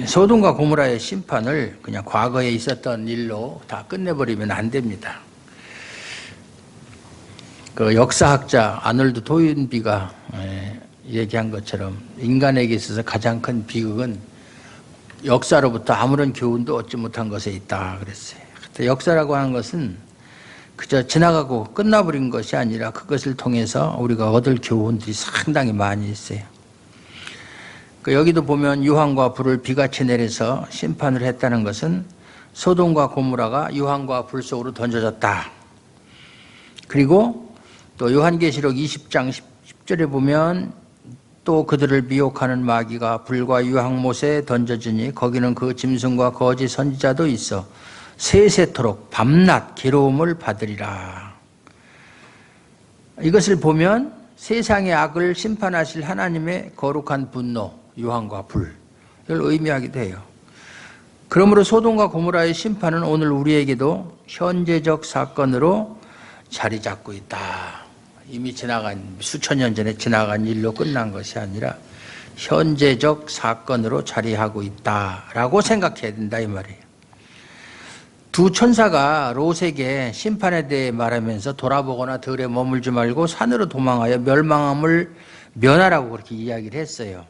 소돔과 고모라의 심판을 그냥 과거에 있었던 일로 다 끝내버리면 안 됩니다. 그 역사학자 아놀드 토인비가 얘기한 것처럼 인간에게 있어서 가장 큰 비극은 역사로부터 아무런 교훈도 얻지 못한 것에 있다 그랬어요. 역사라고 하는 것은 그저 지나가고 끝나버린 것이 아니라 그것을 통해서 우리가 얻을 교훈들이 상당히 많이 있어요. 여기도 보면 유황과 불을 비같이 내려서 심판을 했다는 것은 소돔과 고모라가 유황과 불 속으로 던져졌다. 그리고 또 요한계시록 20장 10절에 보면 또 그들을 미혹하는 마귀가 불과 유황못에 던져지니 거기는 그 짐승과 거짓 선지자도 있어 세세토록 밤낮 괴로움을 받으리라. 이것을 보면 세상의 악을 심판하실 하나님의 거룩한 분노, 유황과 불을 의미하기도 해요. 그러므로 소돔과 고모라의 심판은 오늘 우리에게도 현재적 사건으로 자리 잡고 있다. 이미 지나간 수천 년 전에 지나간 일로 끝난 것이 아니라 현재적 사건으로 자리하고 있다라고 생각해야 된다 이 말이에요. 두 천사가 롯에게 심판에 대해 말하면서 돌아보거나 들에 머물지 말고 산으로 도망하여 멸망함을 면하라고 그렇게 이야기를 했어요.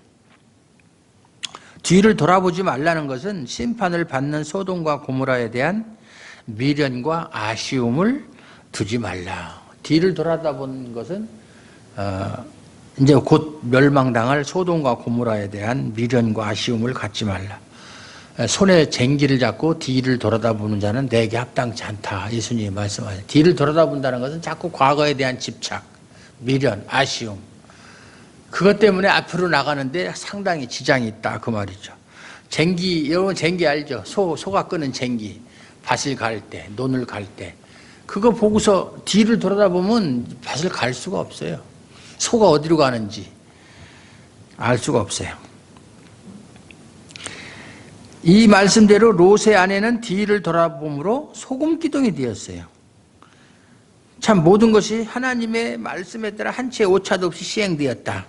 뒤를 돌아보지 말라는 것은 심판을 받는 소돔과 고모라에 대한 미련과 아쉬움을 두지 말라. 뒤를 돌아다보는 것은 이제 곧 멸망당할 소돔과 고모라에 대한 미련과 아쉬움을 갖지 말라. 손에 쟁기를 잡고 뒤를 돌아다보는 자는 내게 합당치 않다. 예수님이 말씀하셨어요. 뒤를 돌아다본다는 것은 자꾸 과거에 대한 집착, 미련, 아쉬움. 그것 때문에 앞으로 나가는데 상당히 지장이 있다. 그 말이죠. 쟁기, 여러분 쟁기 알죠? 소가 끄는 쟁기. 밭을 갈 때, 논을 갈 때. 그거 보고서 뒤를 돌아다보면 밭을 갈 수가 없어요. 소가 어디로 가는지 알 수가 없어요. 이 말씀대로 롯의 아내는 뒤를 돌아봄으로 소금 기둥이 되었어요. 참 모든 것이 하나님의 말씀에 따라 한치의 오차도 없이 시행되었다.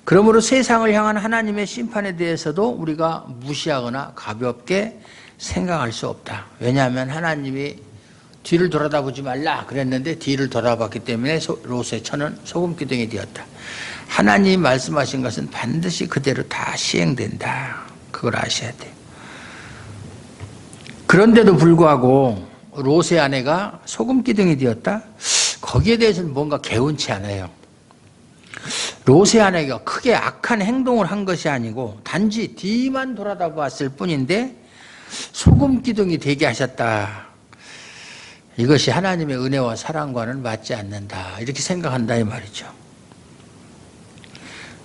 그러므로 세상을 향한 하나님의 심판에 대해서도 우리가 무시하거나 가볍게 생각할 수 없다. 왜냐하면 하나님이 뒤를 돌아다보지 말라 그랬는데 뒤를 돌아봤기 때문에 롯의 처는 소금 기둥이 되었다. 하나님이 말씀하신 것은 반드시 그대로 다 시행된다. 그걸 아셔야 돼요. 그런데도 불구하고 롯의 아내가 소금 기둥이 되었다? 거기에 대해서는 뭔가 개운치 않아요. 롯의 아내가 크게 악한 행동을 한 것이 아니고 단지 뒤만 돌아다봤을 뿐인데 소금 기둥이 되게 하셨다. 이것이 하나님의 은혜와 사랑과는 맞지 않는다. 이렇게 생각한다 이 말이죠.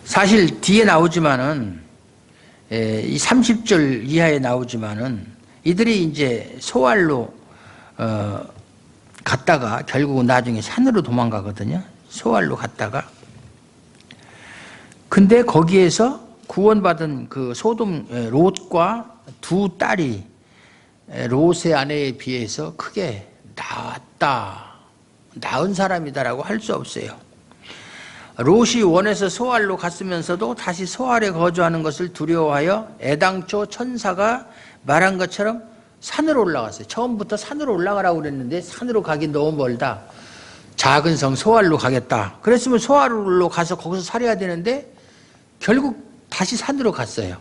사실 뒤에 나오지만은 이 30절 이하에 나오지만은 이들이 이제 소알로 갔다가 결국 나중에 산으로 도망가거든요. 소알로 갔다가. 근데 거기에서 구원받은 그 소돔 롯과 두 딸이 롯의 아내에 비해서 크게 나은 사람이다라고 할 수 없어요. 롯이 원해서 소알로 갔으면서도 다시 소알에 거주하는 것을 두려워하여 애당초 천사가 말한 것처럼 산으로 올라갔어요. 처음부터 산으로 올라가라고 그랬는데 산으로 가긴 너무 멀다. 작은 성 소알로 가겠다. 그랬으면 소알로 가서 거기서 살아야 되는데 결국 다시 산으로 갔어요.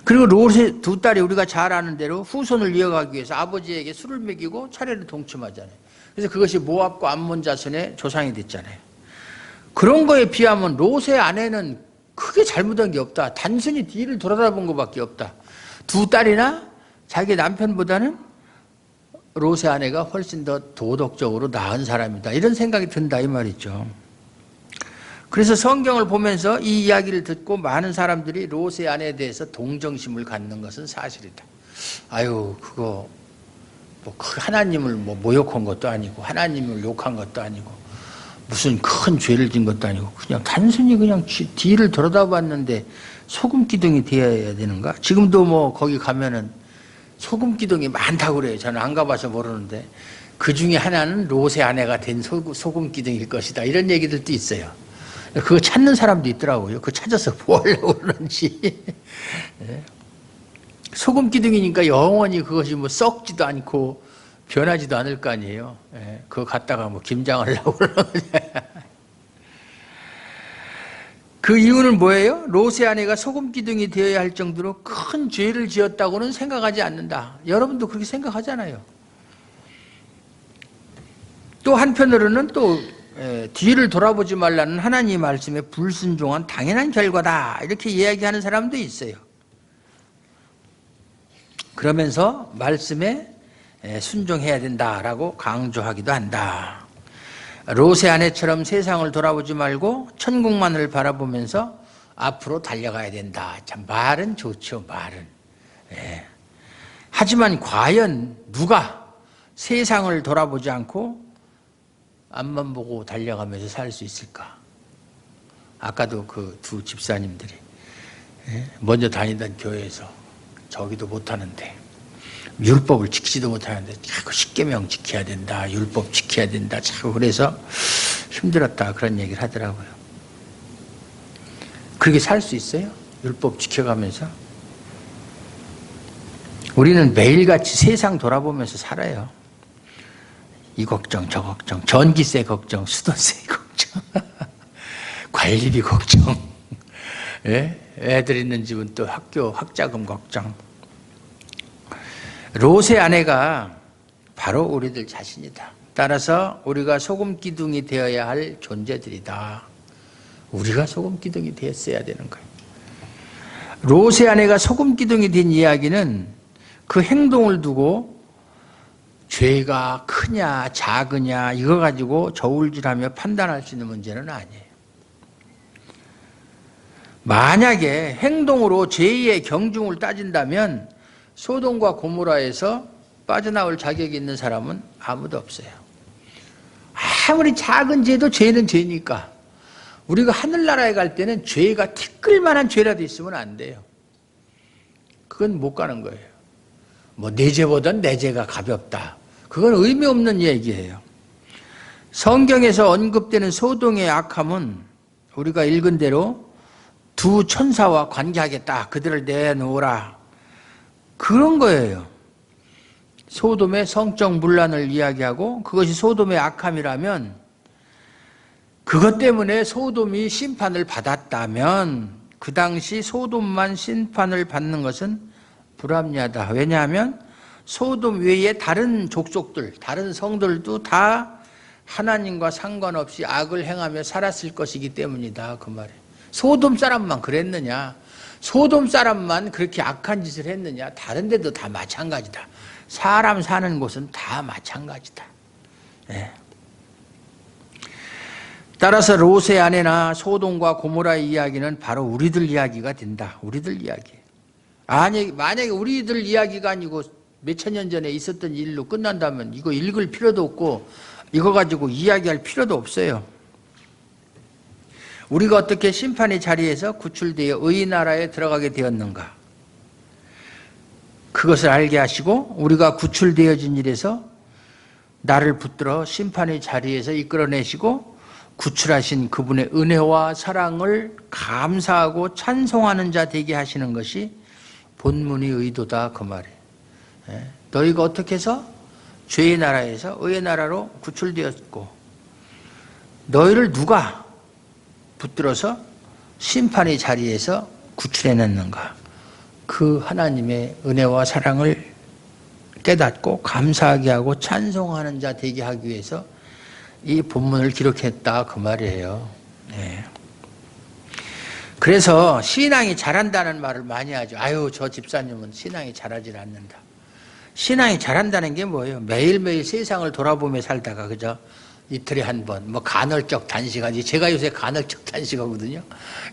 그리고 롯의 두 딸이 우리가 잘 아는 대로 후손을 이어가기 위해서 아버지에게 술을 먹이고 차례를 동침하잖아요. 그래서 그것이 모압과 암몬 자손의 조상이 됐잖아요. 그런 거에 비하면 롯의 아내는 크게 잘못한 게 없다. 단순히 뒤를 돌아다본 것밖에 없다. 두 딸이나 자기 남편보다는 롯의 아내가 훨씬 더 도덕적으로 나은 사람이다. 이런 생각이 든다 이 말이죠. 그래서 성경을 보면서 이 이야기를 듣고 많은 사람들이 롯의 아내에 대해서 동정심을 갖는 것은 사실이다. 아유 그거 뭐 하나님을 모욕한 것도 아니고 하나님을 욕한 것도 아니고 무슨 큰 죄를 진 것도 아니고 그냥 단순히 그냥 뒤를 돌아다봤는데 소금 기둥이 되어야 되는가? 지금도 뭐 거기 가면은 소금 기둥이 많다고 그래요. 저는 안 가봐서 모르는데 그 중에 하나는 롯의 아내가 된 소금 기둥일 것이다. 이런 얘기들도 있어요. 그거 찾는 사람도 있더라고요. 그거 찾아서 뭐 하려고 그러는지. 소금 기둥이니까 영원히 그것이 뭐 썩지도 않고 변하지도 않을 거 아니에요. 그거 갖다가 뭐 김장하려고 그러는데. 그 이유는 뭐예요? 롯의 아내가 소금 기둥이 되어야 할 정도로 큰 죄를 지었다고는 생각하지 않는다. 여러분도 그렇게 생각하잖아요. 또 한편으로는 또 뒤를 돌아보지 말라는 하나님의 말씀에 불순종한 당연한 결과다, 이렇게 이야기하는 사람도 있어요. 그러면서 말씀에 순종해야 된다라고 강조하기도 한다. 롯의 아내처럼 세상을 돌아보지 말고 천국만을 바라보면서 앞으로 달려가야 된다. 참 말은 좋죠, 말은. 하지만 과연 누가 세상을 돌아보지 않고 앞만 보고 달려가면서 살 수 있을까? 아까도 그 두 집사님들이 먼저 다니던 교회에서 저기도 못하는데, 율법을 지키지도 못하는데 자꾸 십계명 지켜야 된다, 율법 지켜야 된다, 자꾸 그래서 힘들었다, 그런 얘기를 하더라고요. 그렇게 살 수 있어요? 율법 지켜가면서? 우리는 매일같이 세상 돌아보면서 살아요. 이 걱정 저 걱정, 전기세 걱정, 수도세 걱정, 관리비 걱정, 애들 있는 집은 또 학교 학자금 걱정. 롯의 아내가 바로 우리들 자신이다. 따라서 우리가 소금 기둥이 되어야 할 존재들이다. 우리가 소금 기둥이 되었어야 되는 거예요. 롯의 아내가 소금 기둥이 된 이야기는 그 행동을 두고 죄가 크냐 작으냐 이거 가지고 저울질하며 판단할 수 있는 문제는 아니에요. 만약에 행동으로 죄의 경중을 따진다면 소돔과 고모라에서 빠져나올 자격이 있는 사람은 아무도 없어요. 아무리 작은 죄도 죄는 죄니까. 우리가 하늘나라에 갈 때는 죄가 티끌만한 죄라도 있으면 안 돼요. 그건 못 가는 거예요. 뭐 내 죄보단 내 죄가 가볍다, 그건 의미 없는 얘기예요. 성경에서 언급되는 소돔의 악함은 우리가 읽은 대로 두 천사와 관계하겠다, 그들을 내놓으라, 그런 거예요. 소돔의 성적 문란을 이야기하고 그것이 소돔의 악함이라면, 그것 때문에 소돔이 심판을 받았다면 그 당시 소돔만 심판을 받는 것은 불합리하다. 왜냐하면 소돔 외에 다른 족속들, 다른 성들도 다 하나님과 상관없이 악을 행하며 살았을 것이기 때문이다, 그 말이에요. 소돔 사람만 그랬느냐? 소돔 사람만 그렇게 악한 짓을 했느냐? 다른 데도 다 마찬가지다. 사람 사는 곳은 다 마찬가지다. 따라서 롯의 아내나 소돔과 고모라의 이야기는 바로 우리들 이야기가 된다. 우리들 이야기. 아니, 만약에 우리들 이야기가 아니고 몇천 년 전에 있었던 일로 끝난다면 이거 읽을 필요도 없고 이거 가지고 이야기할 필요도 없어요. 우리가 어떻게 심판의 자리에서 구출되어 의의 나라에 들어가게 되었는가, 그것을 알게 하시고 우리가 구출되어진 일에서 나를 붙들어 심판의 자리에서 이끌어내시고 구출하신 그분의 은혜와 사랑을 감사하고 찬송하는 자 되게 하시는 것이 본문의 의도다, 그 말이에요. 너희가 어떻게 해서 죄의 나라에서 의의 나라로 구출되었고, 너희를 누가 붙들어서 심판의 자리에서 구출해냈는가, 그 하나님의 은혜와 사랑을 깨닫고 감사하게 하고 찬송하는 자 되게 하기 위해서 이 본문을 기록했다, 그 말이에요. 그래서 신앙이 잘한다는 말을 많이 하죠. 아유, 저 집사님은 신앙이 잘하지 않는다. 신앙이 잘한다는 게 뭐예요? 매일매일 세상을 돌아보며 살다가, 그죠? 이틀에 한 번, 뭐 간헐적 단식하지. 제가 요새 간헐적 단식하거든요.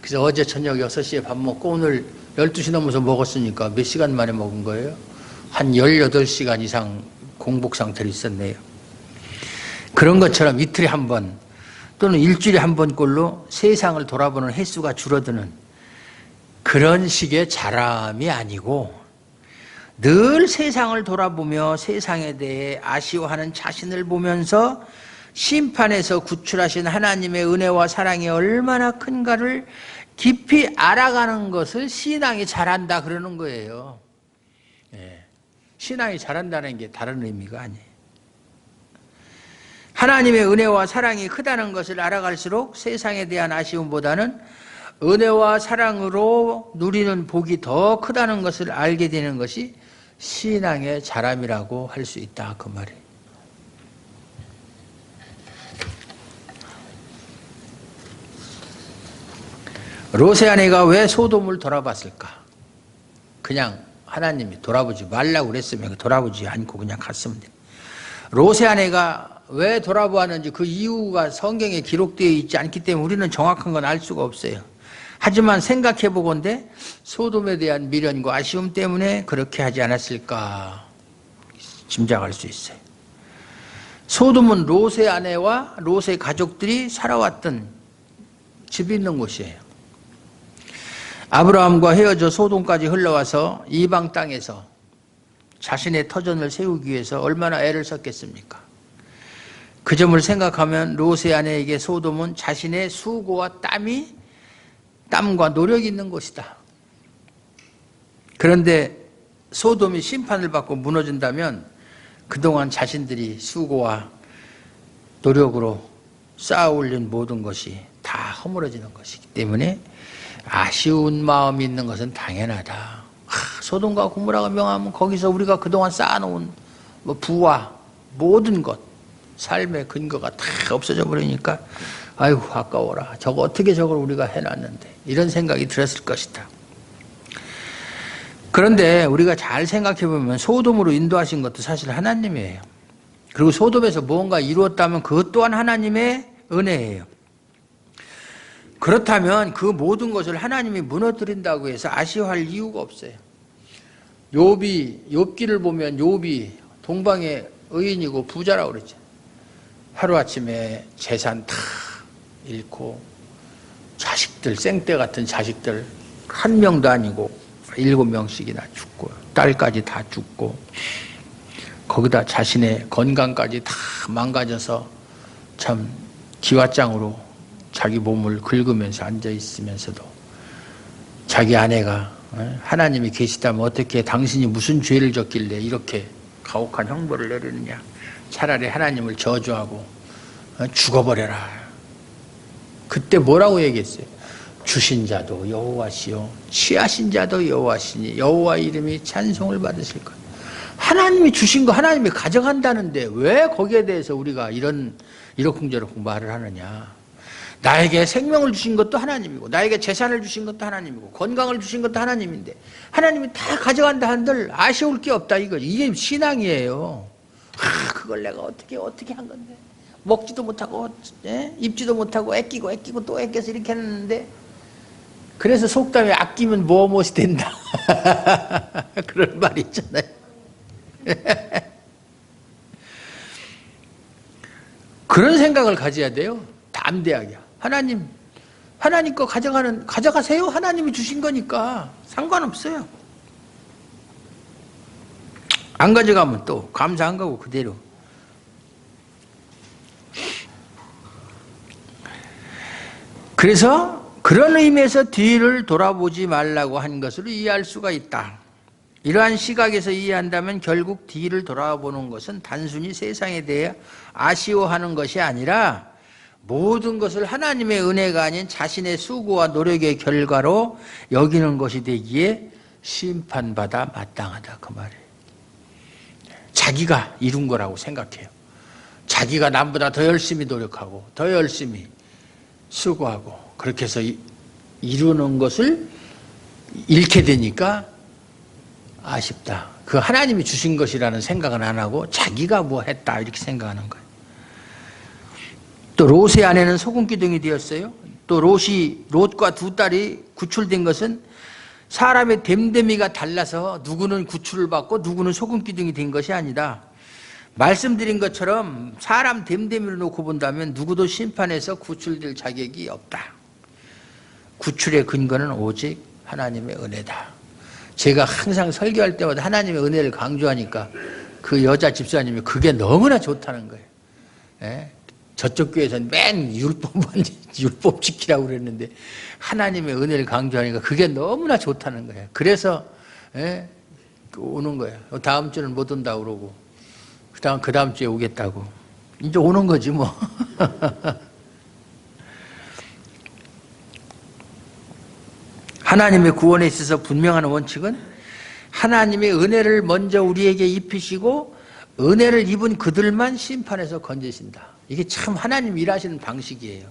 그래서 어제 저녁 6시에 밥 먹고 오늘 12시 넘어서 먹었으니까 몇 시간 만에 먹은 거예요? 한 18시간 이상 공복 상태로 있었네요. 그런 것처럼 이틀에 한 번 또는 일주일에 한 번꼴로 세상을 돌아보는 횟수가 줄어드는 그런 식의 자람이 아니고, 늘 세상을 돌아보며 세상에 대해 아쉬워하는 자신을 보면서 심판에서 구출하신 하나님의 은혜와 사랑이 얼마나 큰가를 깊이 알아가는 것을 신앙이 잘한다 그러는 거예요. 예. 신앙이 잘한다는 게 다른 의미가 아니에요. 하나님의 은혜와 사랑이 크다는 것을 알아갈수록 세상에 대한 아쉬움보다는 은혜와 사랑으로 누리는 복이 더 크다는 것을 알게 되는 것이 신앙의 자람이라고 할 수 있다 그 말이에요. 롯의 아내가 왜 소돔을 돌아봤을까? 그냥 하나님이 돌아보지 말라고 그랬으면 돌아보지 않고 그냥 갔으면 돼. 롯의 아내가 왜 돌아보았는지 그 이유가 성경에 기록되어 있지 않기 때문에 우리는 정확한 건 알 수가 없어요. 하지만 생각해 보건대 소돔에 대한 미련과 아쉬움 때문에 그렇게 하지 않았을까 짐작할 수 있어요. 소돔은 롯의 아내와 롯의 가족들이 살아왔던 집이 있는 곳이에요. 아브라함과 헤어져 소돔까지 흘러와서 이방 땅에서 자신의 터전을 세우기 위해서 얼마나 애를 썼겠습니까? 그 점을 생각하면 롯의 아내에게 소돔은 자신의 수고와 땀과 노력이 있는 곳이다. 그런데 소돔이 심판을 받고 무너진다면 그동안 자신들이 수고와 노력으로 쌓아 올린 모든 것이 다 허물어지는 것이기 때문에 아쉬운 마음이 있는 것은 당연하다. 소돔과 고모라가 명하면 거기서 우리가 그동안 쌓아놓은 부와 모든 것, 삶의 근거가 다 없어져 버리니까 아이고 아까워라. 저거 어떻게 저걸 우리가 해놨는데 이런 생각이 들었을 것이다. 그런데 우리가 잘 생각해 보면 소돔으로 인도하신 것도 사실 하나님이에요. 그리고 소돔에서 무언가 이루었다면 그것 또한 하나님의 은혜예요. 그렇다면 그 모든 것을 하나님이 무너뜨린다고 해서 아쉬워할 이유가 없어요. 욥기를 보면 욥이 동방의 의인이고 부자라고 그랬죠. 하루아침에 재산 다 잃고 자식들, 생떼 같은 자식들 한 명도 아니고 7명씩이나 죽고 딸까지 다 죽고 거기다 자신의 건강까지 다 망가져서 참 기왓장으로 자기 몸을 긁으면서 앉아있으면서도 자기 아내가 하나님이 계시다면 어떻게 당신이 무슨 죄를 졌길래 이렇게 가혹한 형벌을 내리느냐, 차라리 하나님을 저주하고 죽어버려라. 그때 뭐라고 얘기했어요? 주신 자도 여호와시요 취하신 자도 여호와시니 여호와 이름이 찬송을 받으실 것. 하나님이 주신 거 하나님이 가져간다는데 왜 거기에 대해서 우리가 이러쿵저러쿵 말을 하느냐. 나에게 생명을 주신 것도 하나님이고 나에게 재산을 주신 것도 하나님이고 건강을 주신 것도 하나님인데 하나님이 다 가져간다 한들 아쉬울 게 없다 이거지. 이게 신앙이에요. 그걸 내가 어떻게 한 건데 먹지도 못하고 입지도 못하고 애끼고 또 애껴서 이렇게 했는데 그래서 속담에 아끼면 무엇이 된다 그런 말이 있잖아요. 그런 생각을 가져야 돼요. 담대하게. 하나님 거 가져가세요. 하나님이 주신 거니까 상관없어요. 안 가져가면 또 감사한 거고 그대로. 그래서 그런 의미에서 뒤를 돌아보지 말라고 한 것으로 이해할 수가 있다. 이러한 시각에서 이해한다면 결국 뒤를 돌아보는 것은 단순히 세상에 대해 아쉬워하는 것이 아니라 모든 것을 하나님의 은혜가 아닌 자신의 수고와 노력의 결과로 여기는 것이 되기에 심판받아 마땅하다 그 말이에요. 자기가 이룬 거라고 생각해요. 자기가 남보다 더 열심히 노력하고 더 열심히 수고하고 그렇게 해서 이루는 것을 잃게 되니까 아쉽다. 그 하나님이 주신 것이라는 생각은 안 하고 자기가 뭐 했다 이렇게 생각하는 거예요. 또 롯의 아내는 소금기둥이 되었어요. 또 롯과 두 딸이 구출된 것은 사람의 됨됨이가 달라서 누구는 구출을 받고 누구는 소금기둥이 된 것이 아니다. 말씀드린 것처럼 사람 됨됨이를 놓고 본다면 누구도 심판에서 구출될 자격이 없다. 구출의 근거는 오직 하나님의 은혜다. 제가 항상 설교할 때마다 하나님의 은혜를 강조하니까 그 여자 집사님이 그게 너무나 좋다는 거예요. 예? 저쪽 교회에서는 맨 율법 지키라고 그랬는데 하나님의 은혜를 강조하니까 그게 너무나 좋다는 거예요. 그래서 오는 거예요. 다음 주는 못 온다고 그러고 그 다음 주에 오겠다고. 이제 오는 거지 뭐. 하나님의 구원에 있어서 분명한 원칙은 하나님의 은혜를 먼저 우리에게 입히시고 은혜를 입은 그들만 심판에서 건지신다. 이게 참 하나님 일하시는 방식이에요.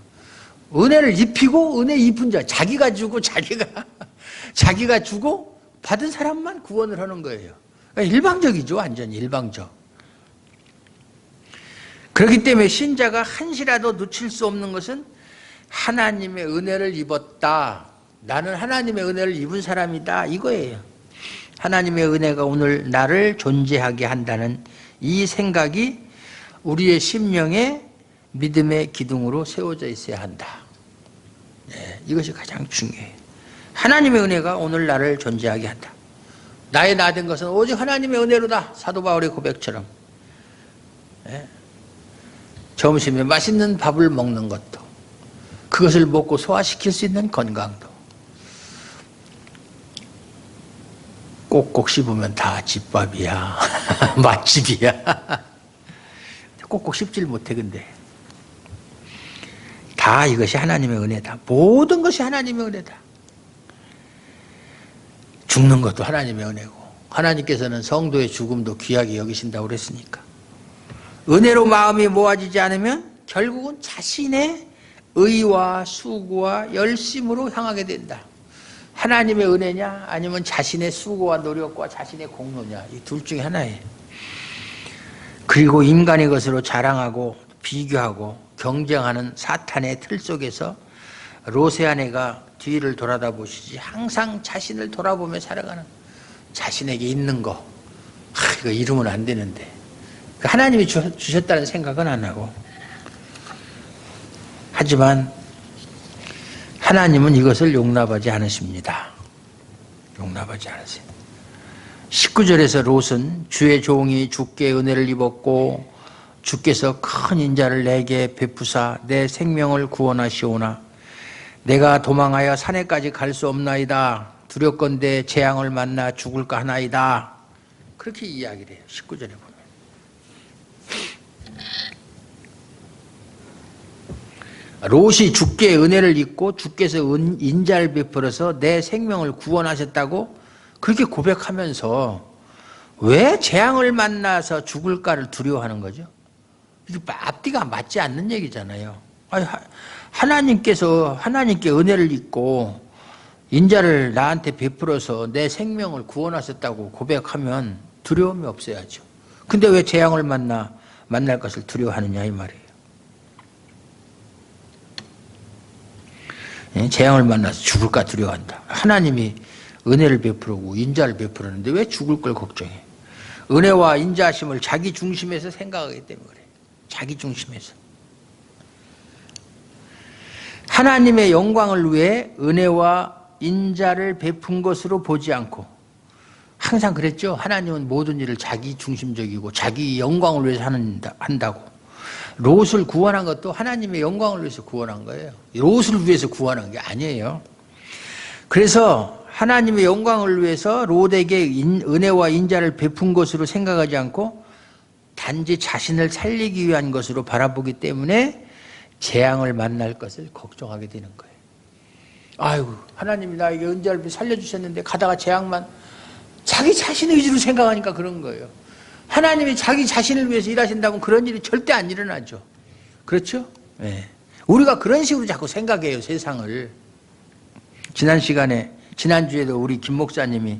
은혜를 입히고 은혜 입은 자, 자기가 주고 자기가 주고 받은 사람만 구원을 하는 거예요. 그러니까 일방적이죠. 완전히 일방적. 그렇기 때문에 신자가 한시라도 놓칠 수 없는 것은 하나님의 은혜를 입었다. 나는 하나님의 은혜를 입은 사람이다. 이거예요. 하나님의 은혜가 오늘 나를 존재하게 한다는 이 생각이 우리의 심령에 믿음의 기둥으로 세워져 있어야 한다. 네, 이것이 가장 중요해요. 하나님의 은혜가 오늘 나를 존재하게 한다. 나의 나 된 것은 오직 하나님의 은혜로다. 사도 바울의 고백처럼. 네. 점심에 맛있는 밥을 먹는 것도, 그것을 먹고 소화시킬 수 있는 건강도, 꼭꼭 씹으면 다 집밥이야. 맛집이야. 꼭꼭 씹질 못해. 근데 다 이것이 하나님의 은혜다. 모든 것이 하나님의 은혜다. 죽는 것도 하나님의 은혜고, 하나님께서는 성도의 죽음도 귀하게 여기신다고 그랬으니까. 은혜로 마음이 모아지지 않으면 결국은 자신의 의와 수고와 열심으로 향하게 된다. 하나님의 은혜냐 아니면 자신의 수고와 노력과 자신의 공로냐, 이 둘 중에 하나예요. 그리고 인간의 것으로 자랑하고 비교하고 경쟁하는 사탄의 틀 속에서 로세아네가 뒤를 돌아다 보시지 항상 자신을 돌아보며 살아가는, 자신에게 있는 거, 이거 잃으면 안 되는데 하나님이 주셨다는 생각은 안 하고, 하지만 하나님은 이것을 용납하지 않으십니다. 용납하지 않으세요. 19절에서 롯은 주의 종이 주께 은혜를 입었고 주께서 큰 인자를 내게 베푸사 내 생명을 구원하시오나 내가 도망하여 산에까지 갈 수 없나이다. 두렵건대 재앙을 만나 죽을까 하나이다. 그렇게 이야기를 해요. 19절에 보면. 롯이 주께 은혜를 입고 주께서 인자를 베풀어서 내 생명을 구원하셨다고 그렇게 고백하면서 왜 재앙을 만나서 죽을까를 두려워하는 거죠? 이게 앞뒤가 맞지 않는 얘기잖아요. 하나님께 은혜를 입고 인자를 나한테 베풀어서 내 생명을 구원하셨다고 고백하면 두려움이 없어야죠. 근데 왜 재앙을 만날 것을 두려워하느냐 이 말이에요. 재앙을 만나서 죽을까 두려워한다. 하나님이 은혜를 베풀고 인자를 베풀었는데 왜 죽을 걸 걱정해? 은혜와 인자하심을 자기 중심에서 생각하기 때문에 그래. 자기 중심에서. 하나님의 영광을 위해 은혜와 인자를 베푼 것으로 보지 않고, 항상 그랬죠. 하나님은 모든 일을 자기 중심적이고 자기 영광을 위해서 한다고. 롯을 구원한 것도 하나님의 영광을 위해서 구원한 거예요. 롯을 위해서 구원한 게 아니에요. 그래서 하나님의 영광을 위해서 롯에게 은혜와 인자를 베푼 것으로 생각하지 않고 단지 자신을 살리기 위한 것으로 바라보기 때문에 재앙을 만날 것을 걱정하게 되는 거예요. 아이고, 하나님이 나에게 은자를 살려주셨는데 가다가 재앙만, 자기 자신의 의지로 생각하니까 그런 거예요. 하나님이 자기 자신을 위해서 일하신다면 그런 일이 절대 안 일어나죠. 그렇죠? 네. 우리가 그런 식으로 자꾸 생각해요, 세상을. 지난주에도 우리 김 목사님이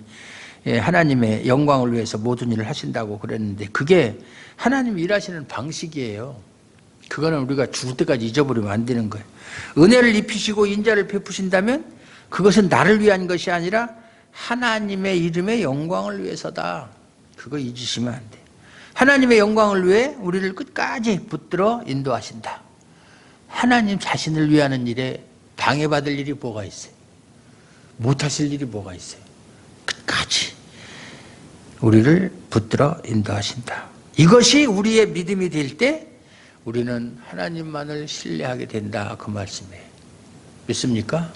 하나님의 영광을 위해서 모든 일을 하신다고 그랬는데 그게 하나님이 일하시는 방식이에요. 그거는 우리가 죽을 때까지 잊어버리면 안 되는 거예요. 은혜를 입히시고 인자를 베푸신다면 그것은 나를 위한 것이 아니라 하나님의 이름의 영광을 위해서다. 그거 잊으시면 안 돼요. 하나님의 영광을 위해 우리를 끝까지 붙들어 인도하신다. 하나님 자신을 위하는 일에 방해받을 일이 뭐가 있어요? 못하실 일이 뭐가 있어요? 끝까지 우리를 붙들어 인도하신다. 이것이 우리의 믿음이 될 때 우리는 하나님만을 신뢰하게 된다 그 말씀이에요. 믿습니까?